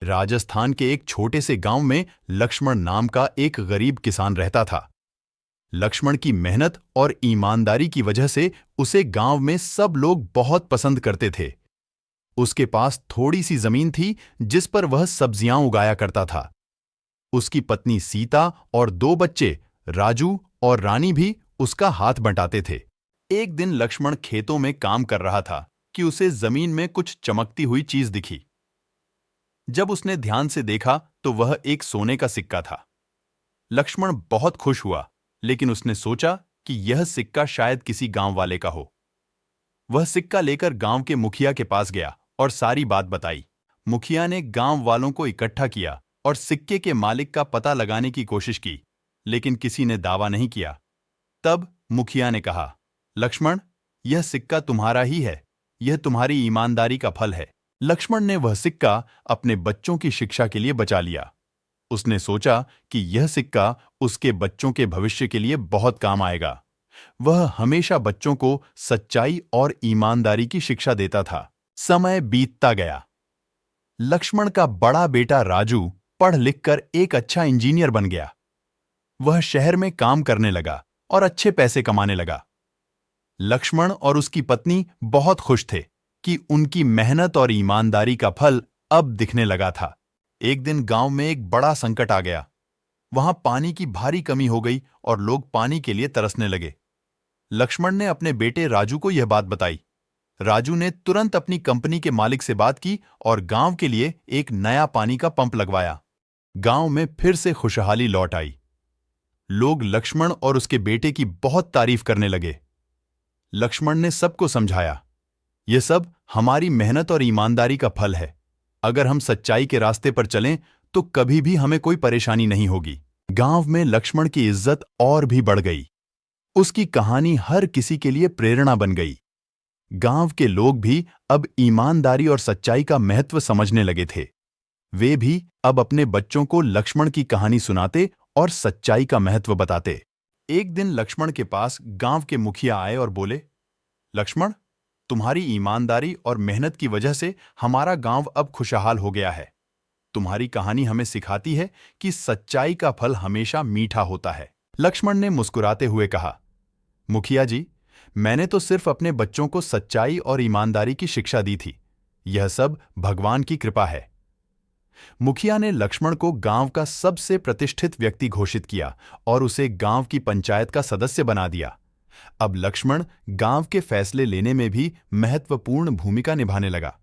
राजस्थान के एक छोटे से गांव में लक्ष्मण नाम का एक गरीब किसान रहता था। लक्ष्मण की मेहनत और ईमानदारी की वजह से उसे गांव में सब लोग बहुत पसंद करते थे। उसके पास थोड़ी सी जमीन थी जिस पर वह सब्जियां उगाया करता था। उसकी पत्नी सीता और दो बच्चे राजू और रानी भी उसका हाथ बंटाते थे। एक दिन लक्ष्मण खेतों में काम कर रहा था कि उसे जमीन में कुछ चमकती हुई चीज दिखी। जब उसने ध्यान से देखा तो वह एक सोने का सिक्का था। लक्ष्मण बहुत खुश हुआ, लेकिन उसने सोचा कि यह सिक्का शायद किसी गांव वाले का हो। वह सिक्का लेकर गांव के मुखिया के पास गया और सारी बात बताई। मुखिया ने गांव वालों को इकट्ठा किया और सिक्के के मालिक का पता लगाने की कोशिश की, लेकिन किसी ने दावा नहीं किया। तब मुखिया ने कहा, लक्ष्मण, यह सिक्का तुम्हारा ही है। यह तुम्हारी ईमानदारी का फल है। लक्ष्मण ने वह सिक्का अपने बच्चों की शिक्षा के लिए बचा लिया। उसने सोचा कि यह सिक्का उसके बच्चों के भविष्य के लिए बहुत काम आएगा। वह हमेशा बच्चों को सच्चाई और ईमानदारी की शिक्षा देता था। समय बीतता गया। लक्ष्मण का बड़ा बेटा राजू पढ़ लिखकर एक अच्छा इंजीनियर बन गया। वह शहर में काम करने लगा और अच्छे पैसे कमाने लगा। लक्ष्मण और उसकी पत्नी बहुत खुश थे कि उनकी मेहनत और ईमानदारी का फल अब दिखने लगा था। एक दिन गांव में एक बड़ा संकट आ गया। वहां पानी की भारी कमी हो गई और लोग पानी के लिए तरसने लगे। लक्ष्मण ने अपने बेटे राजू को यह बात बताई। राजू ने तुरंत अपनी कंपनी के मालिक से बात की और गांव के लिए एक नया पानी का पंप लगवाया। गांव में फिर से खुशहाली लौट आई। लोग लक्ष्मण और उसके बेटे की बहुत तारीफ करने लगे। लक्ष्मण ने सबको समझाया, यह सब हमारी मेहनत और ईमानदारी का फल है। अगर हम सच्चाई के रास्ते पर चलें तो कभी भी हमें कोई परेशानी नहीं होगी। गांव में लक्ष्मण की इज्जत और भी बढ़ गई। उसकी कहानी हर किसी के लिए प्रेरणा बन गई। गांव के लोग भी अब ईमानदारी और सच्चाई का महत्व समझने लगे थे। वे भी अब अपने बच्चों को लक्ष्मण की कहानी सुनाते और सच्चाई का महत्व बताते। एक दिन लक्ष्मण के पास गांव के मुखिया आए और बोले, लक्ष्मण, तुम्हारी ईमानदारी और मेहनत की वजह से हमारा गांव अब खुशहाल हो गया है। तुम्हारी कहानी हमें सिखाती है कि सच्चाई का फल हमेशा मीठा होता है। लक्ष्मण ने मुस्कुराते हुए कहा, मुखिया जी, मैंने तो सिर्फ अपने बच्चों को सच्चाई और ईमानदारी की शिक्षा दी थी। यह सब भगवान की कृपा है। मुखिया ने लक्ष्मण को गांव का सबसे प्रतिष्ठित व्यक्ति घोषित किया और उसे गांव की पंचायत का सदस्य बना दिया। अब लक्ष्मण गांव के फैसले लेने में भी महत्वपूर्ण भूमिका निभाने लगा।